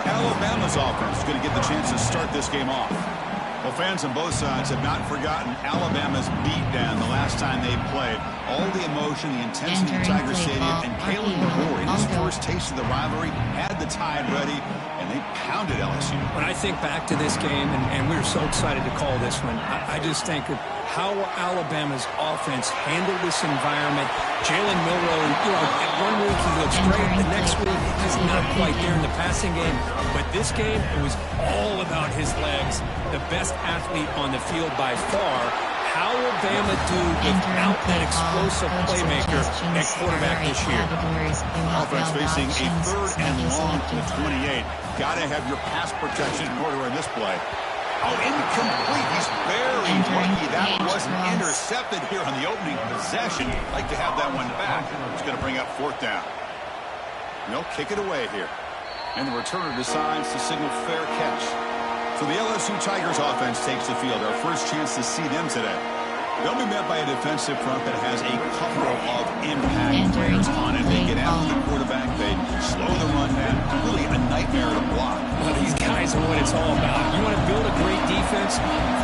Alabama's offense is going to get the chance to start this game off. Well, fans on both sides have not forgotten Alabama's beatdown the last time they played. All the emotion, the intensity in Tiger Stadium, and Kalen DeBoer, in his first taste of the rivalry, had the tide ready, and they pounded LSU. When I think back to this game, and we were so excited to call this one, I just think of how Alabama's offense handled this environment. Jalen Milroe, one week he looks great, the next week he's not quite there in the passing game. But this game, it was all about his legs. The best athlete on the field by far. How will Bama do without that explosive playmaker at quarterback this year? Offense facing a 3rd and long to the 28. Got to have your pass protection in order in this play. Oh, incomplete. He's barely lucky that wasn't intercepted here on the opening possession. Like to have that one back. It's going to bring up 4th down. They'll kick it away here. And the returner decides to signal fair catch. So the LSU Tigers offense takes the field. Our first chance to see them today. They'll be met by a defensive front that has a couple of impact players on it. They get after the quarterback. They slow the run down. Really a nightmare to block. Well, these guys are what it's all about. You want to build a great defense?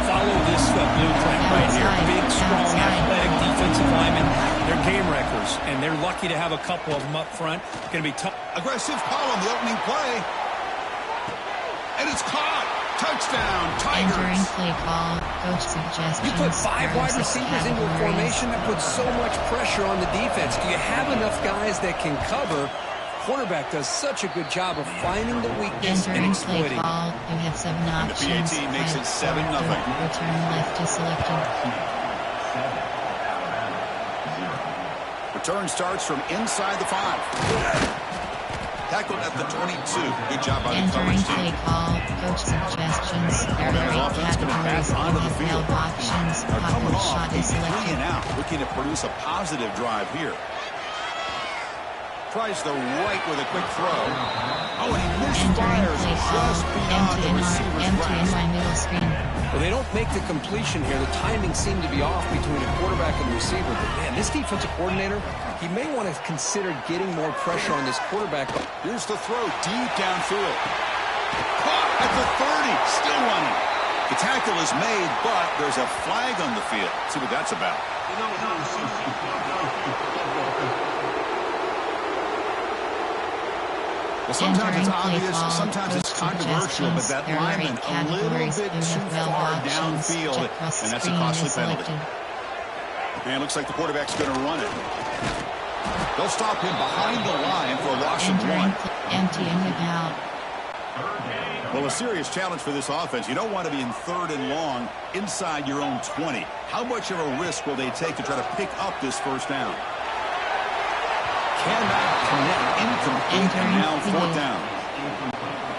Follow this blueprint right here. Big, strong, athletic defensive linemen. They're game wreckers, and they're lucky to have a couple of them up front. Going to be tough. Aggressive call on the opening play. And it's caught. Touchdown, Tigers. Entering play call, coach suggestions. You put 5 wide receivers into a formation that puts so much pressure on the defense. Do you have enough guys that can cover? Quarterback does such a good job of finding the weakness and exploiting. Call, you have 7 options. The PAT makes it 7-0. Return left is selected. Return starts from inside the 5. Tackled at the 22. Good job by the coverage team. Play call, coach suggestions. There are 8 categories. Onto the field. Options. Coming off shot is a 3 selected. and out, looking to produce a positive drive here. Tries the right with a quick throw. Oh, and he misfires just beyond the receiver's grasp. Middle screen. Well, they don't make the completion here. The timing seemed to be off between a quarterback and receiver. But, man, this defensive coordinator, he may want to consider getting more pressure on this quarterback. Here's the throw deep downfield. Caught at the 30. Still running. The tackle is made, but there's a flag on the field. Let's see what that's about. Well, sometimes it's obvious, sometimes it's controversial, but that lineman a little bit too far downfield, and that's a costly penalty. And it looks like the quarterback's going to run it. They'll stop him behind the line for a loss of 1. Emptying it out. Well, a serious challenge for this offense. You don't want to be in 3rd and long inside your own 20. How much of a risk will they take to try to pick up this first down? Cannot connect, incomplete, and now 4th down.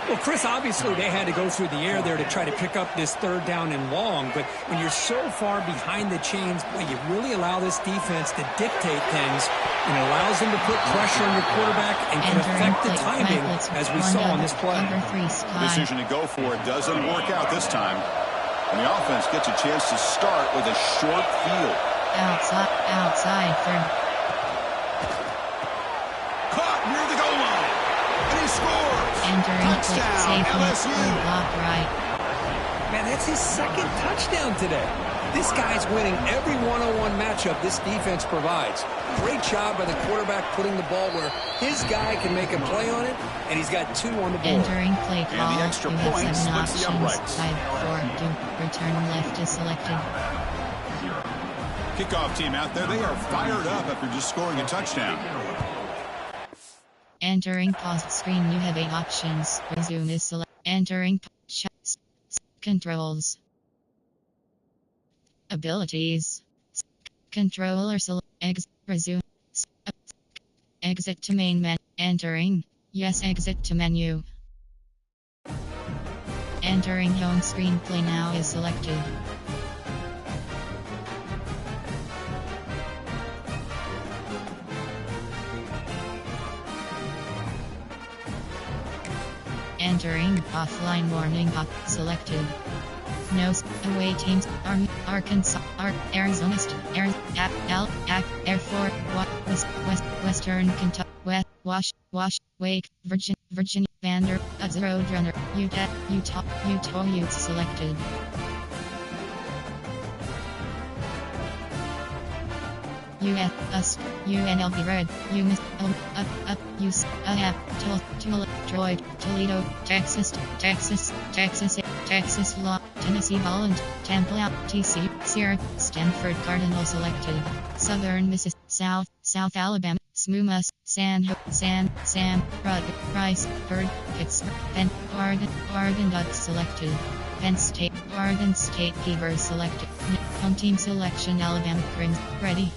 Well, Chris, obviously they had to go through the air there to try to pick up this 3rd down and long, but when you're so far behind the chains, boy, you really allow this defense to dictate things, and it allows them to put pressure on your quarterback and can affect the timing, as we saw on this play. Decision to go for it doesn't work out this time, and the offense gets a chance to start with a short field. Outside for... Near the goal line, and he scores. Touchdown, LSU. Right. Man, that's his 2nd touchdown today. This guy's winning every one-on-one matchup this defense provides. Great job by the quarterback putting the ball where his guy can make a play on it, and he's got 2 on the board. Entering play call, and the extra point splits the uprights. 5-4, return left is selected. Kickoff team out there, they are fired up after just scoring a touchdown. Entering pause screen, you have 8 options. Resume is select. Entering controls. Abilities. Controller select. Resume. Exit to main menu. Entering. Yes, exit to menu. Entering home screen, play now is selected. Entering offline warning selected. No away teams Arkansas, Arizona, Air Force, Western Kentucky, Wake, Virginia, Commander, as Roadrunner, Utah Utes selected. UNLV Red, Droid, Toledo, Texas, Law, Tennessee Holland, Temple, TC, Sierra, Stanford Cardinal selected. Southern Mississippi, South Alabama, Smoomus, Sam, Rice, Bird, Pittsburgh, Penn, Oregon Ducks selected. Penn State, Oregon State Beavers selected. Home team selection Alabama Crimson, ready.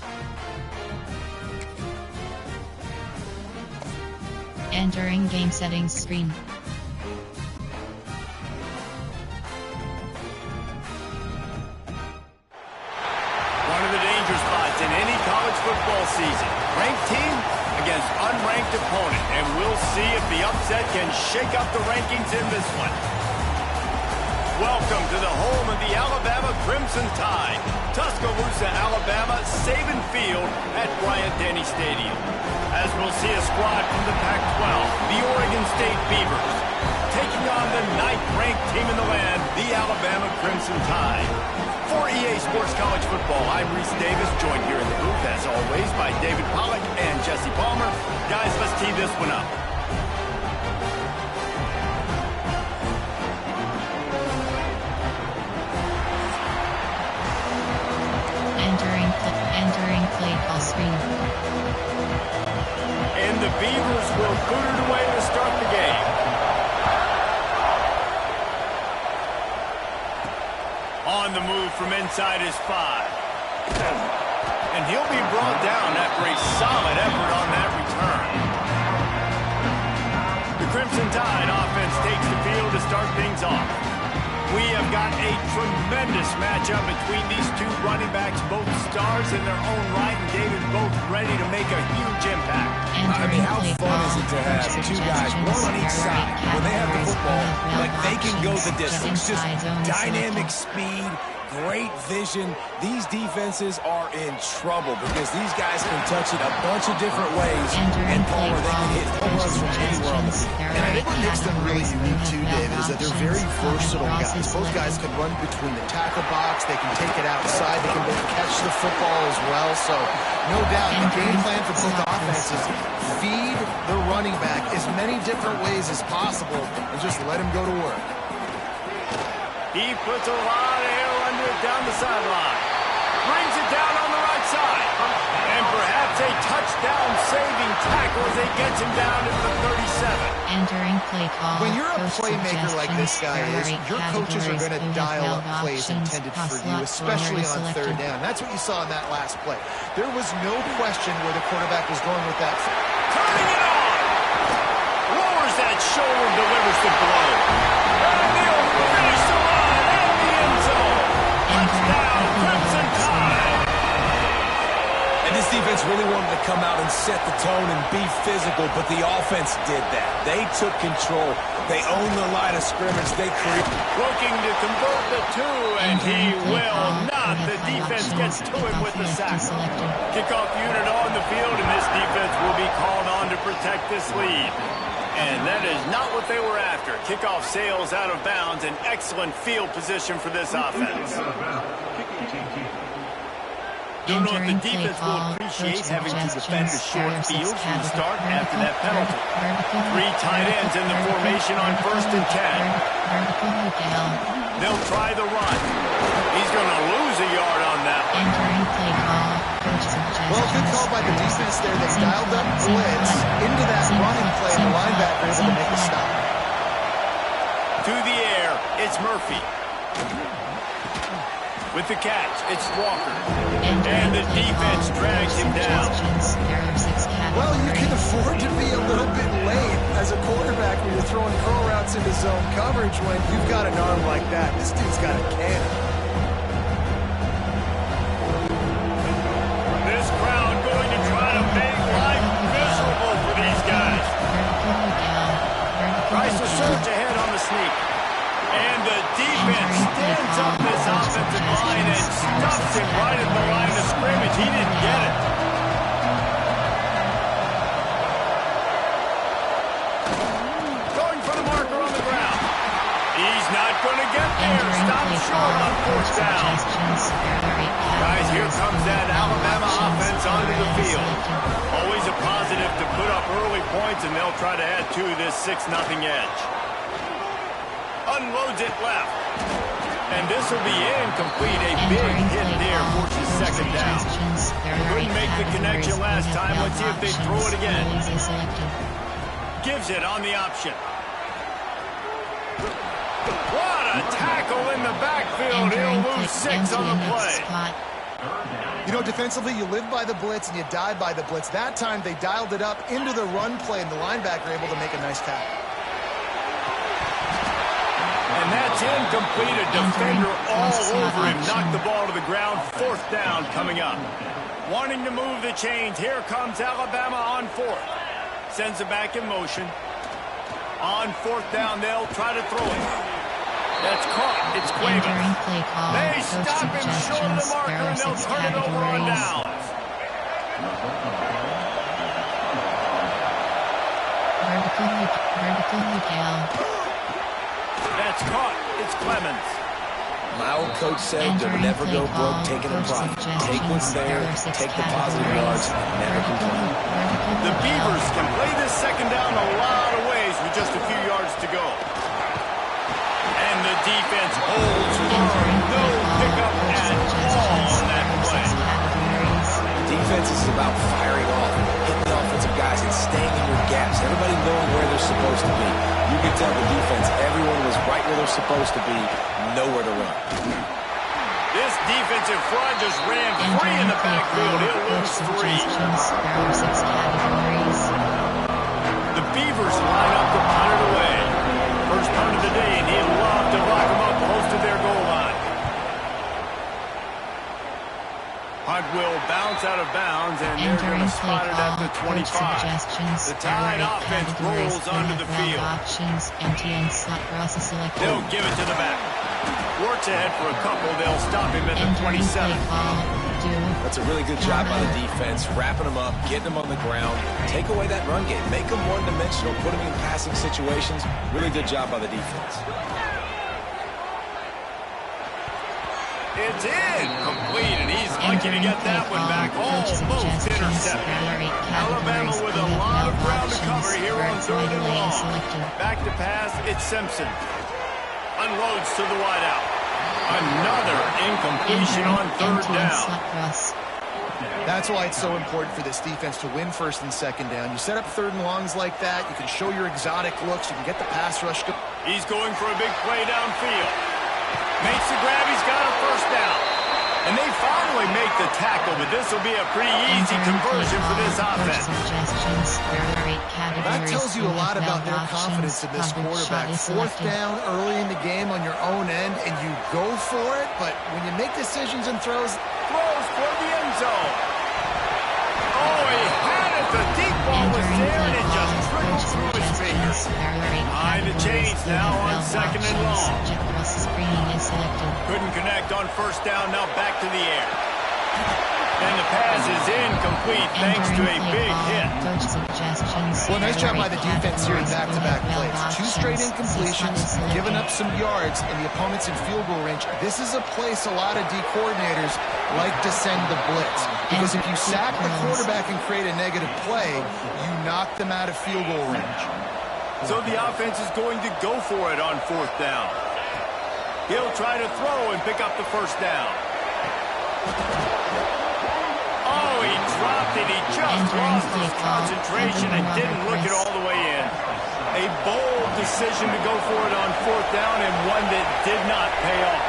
Entering game settings screen. One of the danger spots in any college football season. Ranked team against unranked opponent. And we'll see if the upset can shake up the rankings in this one. Welcome to the home of the Alabama Crimson Tide. Tuscaloosa, Alabama, Saban Field at Bryant-Denny Stadium. As we'll see a squad from the Pac-12, the Oregon State Beavers, taking on the 9th-ranked team in the land, the Alabama Crimson Tide. For EA Sports College Football, I'm Reese Davis, joined here in the booth, as always, by David Pollack and Jesse Palmer. Guys, let's tee this one up. Entering play call screen. And the Beavers will boot it away to start the game. On the move from inside his 5. And he'll be brought down after a solid effort on that return. The Crimson Tide offense takes the field to start things off. We have got a tremendous matchup between these two running backs, both stars in their own right, and David, both ready to make a huge impact. I mean, how fun is it to have two guys, one on each side, when they have the football, like they can go the distance. Just dynamic speed, great vision. These defenses are in trouble because these guys can touch it a bunch of different ways, and Palmer, they can hit home runs from anywhere on the field. And I think what makes them really unique too, David, is that they're very versatile guys. Both guys can run between the tackle box, they can take it outside, they can both catch the football as well. So, no doubt, the game plan for both offenses, feed the running back as many different ways as possible and just let him go to work. He puts a lot of air under it down the sideline. Brings it down on the right side. And perhaps a touchdown-saving tackle as he gets him down to the 37. Entering play call. When you're a playmaker like this guy is, your coaches are going to dial up plays intended for you, especially on third down. That's what you saw in that last play. There was no question where the quarterback was going with that. Turning it on! Lowers that shoulder, delivers the blow. And he'll finish the line in the end zone. Touchdown, Crimson Tide! And this defense really wanted to come out and set the tone and be physical, but the offense did that. They took control. They owned the line of scrimmage. They created. Looking to convert the 2, and he will not. The defense gets to him with the sack. Kickoff unit on the field, and this defense will be called on to protect this lead. And that is not what they were after. Kickoff sails out of bounds, an excellent field position for this offense. Don't know if the defense will appreciate having to defend a short field from the start after that penalty. 3 tight ends in the formation on 1st and 10. They'll try the run. He's going to lose a yard on that one. Entering play call. Well, good call by the defense there. They dialed up blitz into that running play, and the linebacker able to make a stop. To the air, it's Murphy. With the catch, it's Walker. And the defense drags him down. Well, you can afford to be a little bit late as a quarterback when you're throwing curl routes into zone coverage when you've got an arm like that. This dude's got a cannon. This crowd going to try to make life miserable for these guys. Tries to surge ahead on the sneak. And the defense stands up this offensive line and stuffs him right at the line of scrimmage. He didn't get it. Going for the going to get there. Stop short on fourth down. Guys, here comes that Alabama offense onto the field. Always a positive to put up early points, and they'll try to add to this 6-0 edge. Unloads it left. And this will be incomplete. A big hit there, forces second down. Couldn't make the connection last time. Let's see if they throw it again. Gives it on the option. What a tackle in the backfield. He'll lose 6 on the play. You know, defensively, you live by the blitz and you die by the blitz. That time, they dialed it up into the run play, and the linebacker able to make a nice tackle. And that's incomplete. A defender all over him. Knocked the ball to the ground. Fourth down coming up. Wanting to move the chains. Here comes Alabama on fourth. Sends it back in motion. On fourth down, they'll try to throw it. That's caught. It's Cuevas. They stop him short of the marker, and they'll turn it over on downs. Vertical Miguel. That's caught. It's Clemens. My old coach said they'll never go broke taking a profit. Take what's there, take the positive yards, and never complain. The Beavers can play this second down a lot of ways with just a few yards to go. And the defense holds firm. No pickup at all on that play. Defense is about firing off, hitting the offensive guys, and staying in your gaps. Everybody knowing where they're supposed to be. You can tell the defense, everyone was right where they're supposed to be, nowhere to run. This defensive front just ran free in the backfield. He'll lose 3. The Beavers line up to punt it away. First punt of the day, and he'd love to lock them up close to their goal line. Punt will bounce out of bounds, and they're going to spot it at the 25. The Tide offense rolls onto the field. They'll give it to the back. Works ahead for a couple. They'll stop him at the 27. That's a really good job by the defense, wrapping them up, getting them on the ground. Take away that run game. Make them one-dimensional, put them in passing situations. Really good job by the defense. It's incomplete, and he's lucky to get that one back. Almost intercepted. Alabama with a lot of ground to cover here on third and long. Back to pass, it's Simpson. Unloads to the wideout. Another incompletion on third down. That's why it's so important for this defense to win first and second down. You set up third and longs like that, you can show your exotic looks, you can get the pass rush. He's going for a big play downfield. Makes the grab, he's got a first down. And they finally make the tackle, but this will be a pretty easy conversion for this offense. That tells you a lot about their confidence in this quarterback. Fourth down early in the game on your own end, and you go for it, but when you make decisions and throws for the end zone. Oh, he had it. The deep ball was there, and it just trickled through his fingers. Behind the chains now on second and long. Couldn't connect on first down, now back to the air. And the pass is incomplete thanks to a big hit. Well, nice job by the defense here in back-to-back plays. 2 straight incompletions, giving up some yards, and the opponent's in field goal range. This is a place a lot of D coordinators like to send the blitz. Because if you sack the quarterback and create a negative play, you knock them out of field goal range. So the offense is going to go for it on fourth down. He'll try to throw and pick up the first down. Oh, he dropped it. He just lost his concentration and didn't look it all the way in. A bold decision to go for it on fourth down, and one that did not pay off.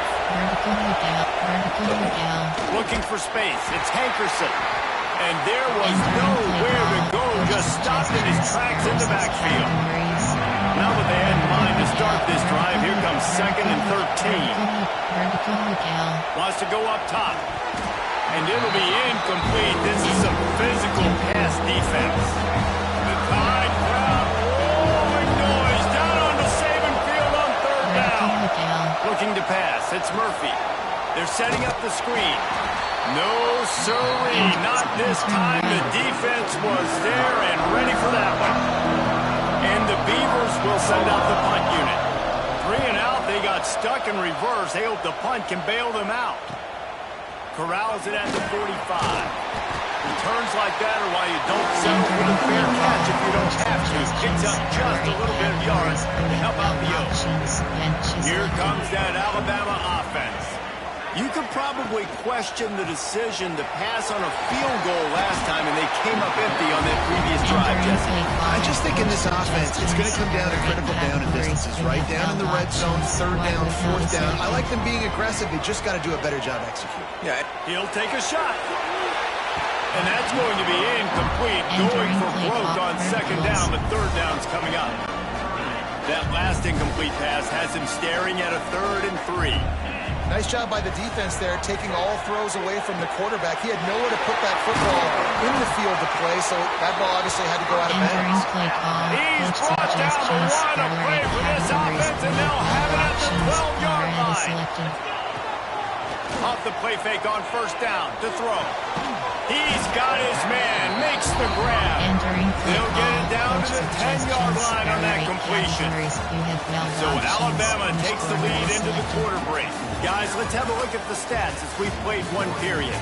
Looking for space. It's Hankerson. And there was nowhere to go. Just stopped in his tracks in the backfield. Now that they had in mind to start this drive, here comes second and 13. Wants to go up top. And it'll be incomplete. This is some physical pass defense. The Tide crowd rolling noise down on the Saban field on third down. Looking to pass. It's Murphy. They're setting up the screen. No, sirree, not this time. The defense was there and ready for that one. And the Beavers will send out the punt unit. 3 and out, they got gets stuck in reverse. They hope the punt can bail them out. Corrals it at the 45. Returns like that are why you don't settle for the fair catch if you don't have to. Picks up just a little bit of yards to help out the Oaks. Here comes that Alabama offense. You could probably question the decision to pass on a field goal last time, and they came up empty on that previous drive, Jesse. I just think in this offense, it's going to come down to critical down and distances, right? Down in the red zone, third down, fourth down. I like them being aggressive. They just got to do a better job executing. Yeah, he'll take a shot. And that's going to be incomplete, going for broke on second down. The third down's coming up. That last incomplete pass has him staring at a 3rd and 3. Nice job by the defense there, taking all throws away from the quarterback. He had nowhere to put that football in the field to play, so that ball obviously had to go out of bounds. He's brought down the one to play for this offense, and they'll have it at the 12-yard line. Off the play fake on first down to throw. He's got his man, makes the grab. They'll get it down to the 10-yard line on that completion. So Alabama takes the lead into the quarter break. Guys, let's have a look at the stats as we've played one period.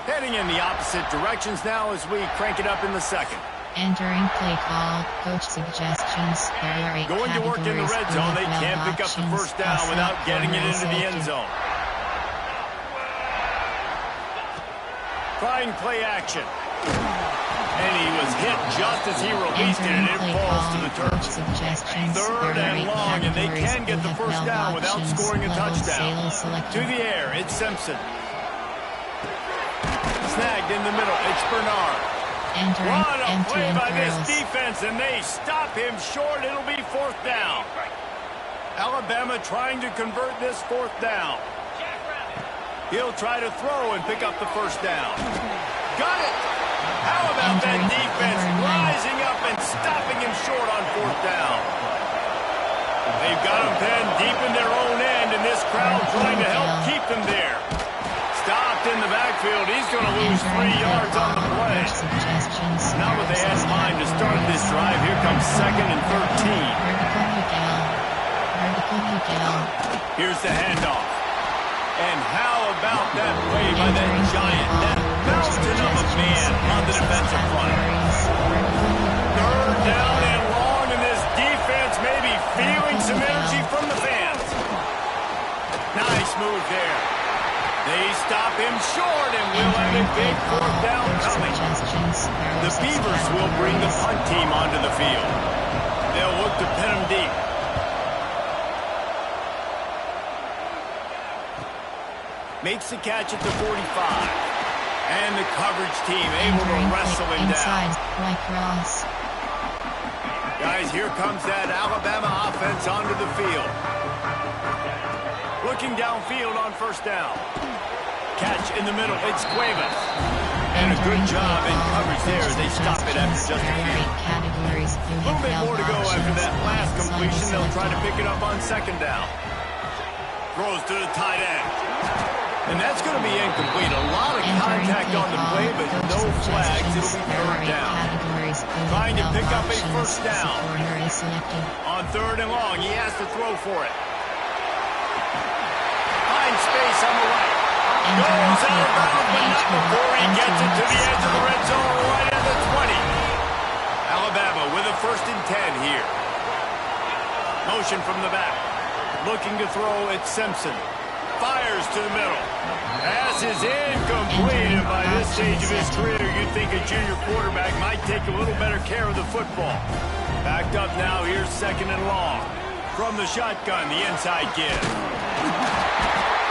Heading in the opposite directions now as we crank it up in the second. Entering play call, coach suggestions. There are 8 going to work in the red zone. They can't pick up the first down without getting it into the end zone. Trying play action. And he was hit just as he released it, and it falls to the turf. 3rd and long, and they can get the first down without scoring a touchdown. To the air, it's Simpson. Snagged in the middle, it's Bernard. What a play by this defense, and they stop him short. It'll be 4th down. Alabama trying to convert this 4th down. He'll try to throw and pick up the first down. Got it! How about that defense rising up and stopping him short on 4th down? They've got him pinned deep in their own end, and this crowd trying to help keep them there. Stopped in the backfield. He's going to lose 3 yards on the play. Not what they had in mind to start this drive. Here comes 2nd and 13. Here's the handoff. And how about that play by that giant, that mountain of a man on the defensive front? 3rd down and long, and this defense may be feeling some energy from the fans. Nice move there. They stop him short, and we'll have a big 4th down coming. The Beavers will bring the punt team onto the field. They'll look to pin him deep. Makes the catch at the 45. And the coverage team able to wrestle him down. Guys, here comes that Alabama offense onto the field. Looking downfield on first down. Catch in the middle, it's Cuevas. And a good job in coverage there as they stop it after just a few. A little bit more to go after that last completion. They'll try to pick it up on 2nd down. Throws to the tight end. And that's going to be incomplete. A lot of contact on the play, but no flags. It'll be 3rd down. Trying to pick up a first down. On 3rd and long, he has to throw for it. Finds space on the right. Goes out of bounds, but not before he gets it to the edge of the red zone right at the 20. Alabama with a 1st and 10 here. Motion from the back. Looking to throw at Simpson. Fires to the middle. Pass is incomplete, and by this stage of his career, you'd think a junior quarterback might take a little better care of the football. Backed up now, here's 2nd and long. From the shotgun, the inside give.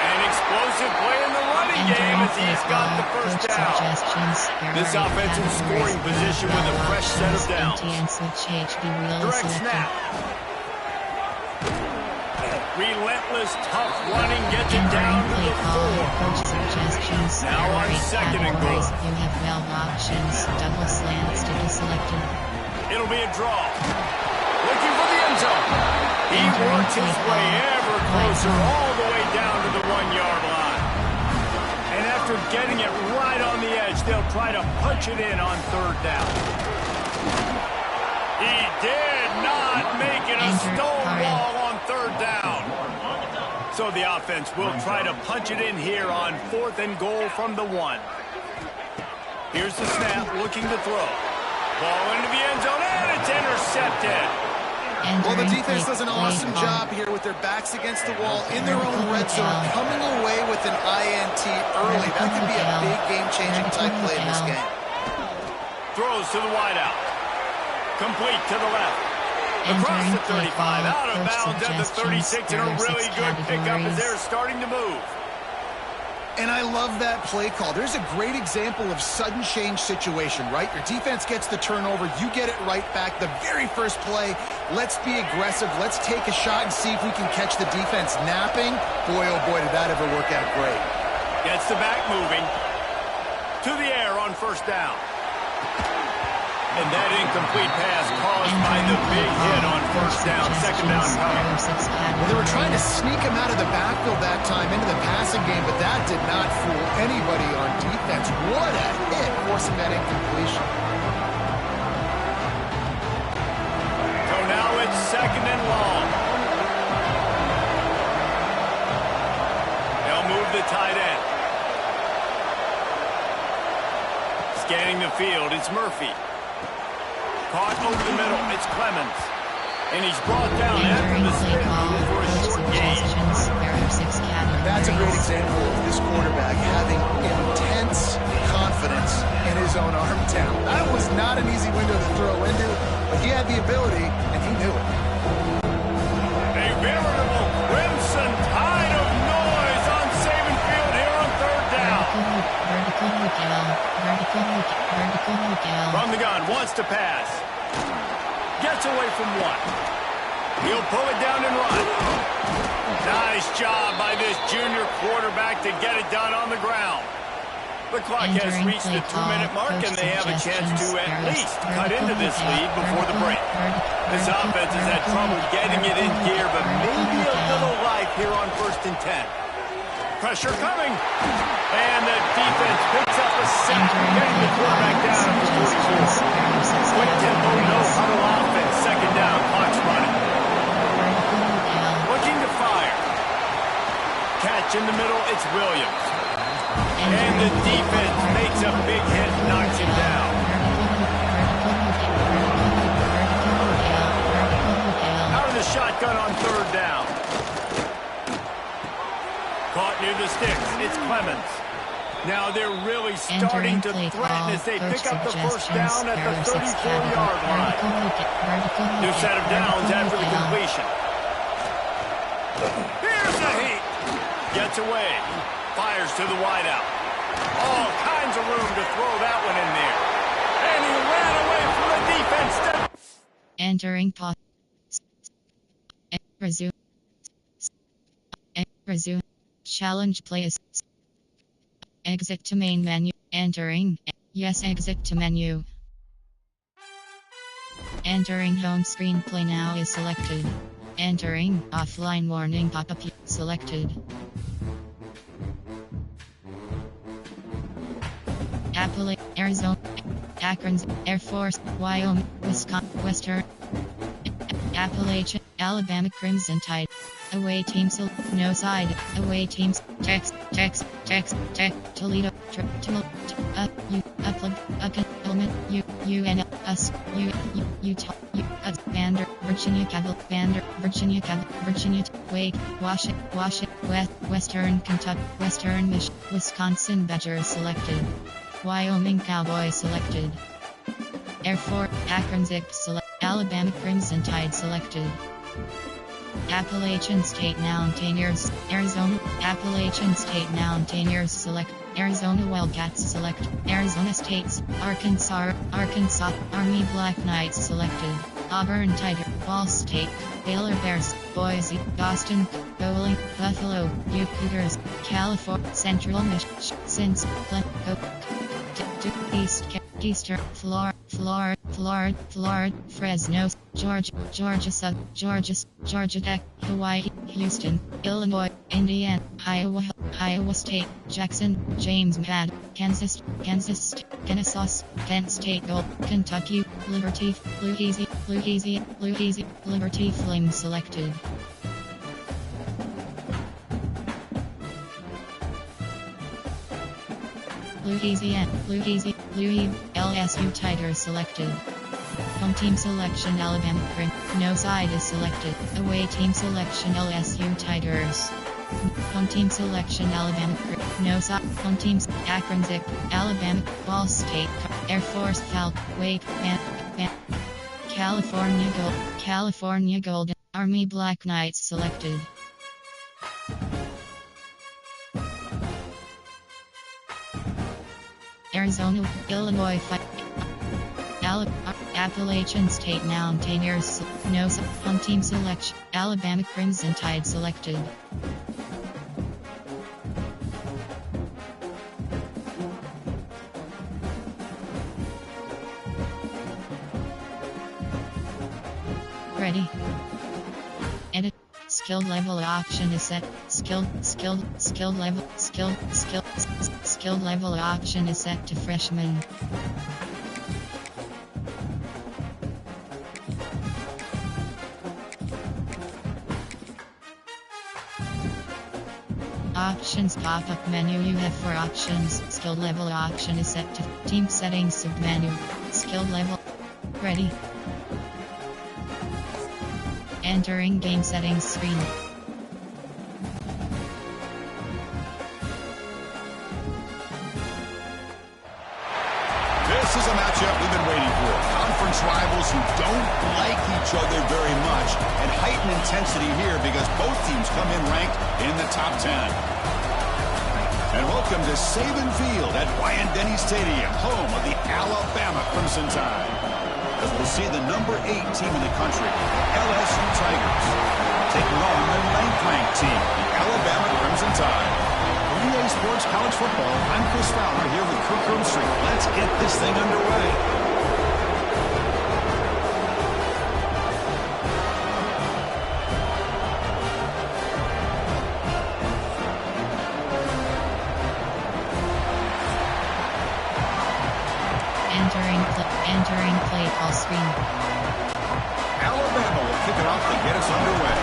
An explosive play in the running game as he's got the first down. This offensive scoring position with a fresh set of downs. Direct snap. Relentless, tough running gets it down to the 4. Now on 2nd and goal. It'll be a draw. Looking for the end zone. He works his way ever closer all the way down to the 1-yard line. And after getting it right on the edge, they'll try to punch it in on third down. He did not make it a stone wall on third down. So the offense will try to punch it in here on 4th and goal from the 1. Here's the snap, looking to throw. Ball into the end zone, and it's intercepted. Well, the defense does an awesome job here with their backs against the wall in their own red zone, coming away with an INT early. That could be a big game-changing type play in this game. Throws to the wideout. Complete to the left. Across the 35, out of bounds at the 36, and a really good pickup as they're starting to move. And I love that play call. There's a great example of sudden change situation, right? Your defense gets the turnover, you get it right back. The very first play, let's be aggressive. Let's take a shot and see if we can catch the defense napping. Boy, oh boy, did that ever work out great. Gets the back moving. To the air on first down. And that incomplete pass caused by the big hit on first down, second down coming. Well, they were trying to sneak him out of the backfield that time into the passing game, but that did not fool anybody on defense. What a hit, forcing that incompletion. So now it's second and long. They'll move the tight end. Scanning the field, it's Murphy. Caught over the middle, it's Clemens. And he's brought down after the spin for a short gain. That's a great example of this quarterback having intense confidence in his own arm talent. That was not an easy window to throw into, but he had the ability, and he knew it. A veritable crimson tide of noise on Saban Field here on third down. From the gun, wants to pass. Gets away from one. He'll pull it down and run. Nice job by this junior quarterback to get it done on the ground. The clock has reached the 2-minute mark, and they have a chance to at least cut into this lead before the break. This offense has had trouble getting it in gear, but maybe a little life here on 1st and 10. Pressure coming. And the defense picks up a sack, getting the quarterback down at the 44. Quick tempo, no huddle offense. Second down, clock's running. Looking to fire. Catch in the middle, it's Williams. And the defense makes a big hit, knocks him down. Out of the shotgun on third down. Caught near the sticks, it's Clemens. Now they're really starting to threaten as they pick up the first down at the 34-yard line. New set of downs after the completion. Here's the heat. Gets away. Fires to the wideout. All kinds of room to throw that one in there. And he ran away from the defense. Entering pot. Resume. Resume. Challenge plays. Exit to main menu. Entering. Yes, exit to menu. Entering home screen play now is selected. Entering offline warning pop-up selected. Appalachia, Arizona, Akron, Air Force, Wyoming, Wisconsin, Western, Appalachia, Alabama Crimson Tide. Away teams, no side. Away teams, text, Toledo, Upland, UNS, Utah, Vander, Virginia Cavill, Virginia Cavill, Virginia, Wake, Washington, Western Kentucky, Western Michigan, Wisconsin Badger selected. Wyoming Cowboy selected. Air Force, Akron Zip select. Alabama Crimson Tide selected. Appalachian State Mountaineers, Arizona, Appalachian State Mountaineers select. Arizona Wildcats select. Arizona States, Arkansas, Army Black Knights selected. Auburn Tiger, Ball State, Baylor Bears, Boise, Boston, Bowling, Buffalo, U Cougars, California, Central Michigan, Cincinnati, Eastern, Florida, Fresno, Georgia South, Georgia Tech, Hawaii, Houston, Illinois, Indiana, Iowa State, Jackson, James Mad, Kansas, Kansas, Kent State Gold, Kentucky, Liberty, Louisiana, Liberty Flame selected. Louisiana, LSU Tigers selected. Home team selection Alabama Crim, no side is selected. Away team selection LSU Tigers. Home team selection Alabama Crim, no side. Home teams Akron Zip, Alabama, Ball State, Air Force Falcon, Wake, California Golden, Army Black Knights selected. Arizona, Illinois, Appalachian State Mountaineers, no home team selection, Alabama Crimson Tide selected. Ready. Edit. Skill level option is set. Skill level option is set to freshman. Options pop-up menu. You have 4 options. Skill level option is set to team settings submenu. Skill level. Ready. Entering game settings screen. This is a matchup we've been waiting for. Conference rivals who don't like each other very much, and heightened intensity here because both teams come in ranked in the top 10. And welcome to Saban Field at Bryant-Denny Stadium, home of the Alabama Crimson Tide. As we'll see the number 8 team in the country, LSU Tigers, taking on the 9th-ranked team, the Alabama Crimson Tide. For EA Sports College Football, I'm Chris Fowler here with Kirk Roomstreet. Let's get this thing underway. Entering play call screen. Alabama will kick it off to get us underway.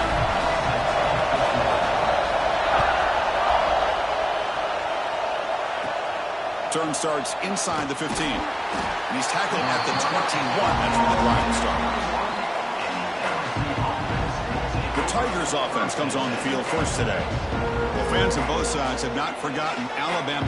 Turn starts inside the 15. And he's tackled at the 21. That's where the drive will start. The Tigers offense comes on the field first today. Well, fans on both sides have not forgotten Alabama.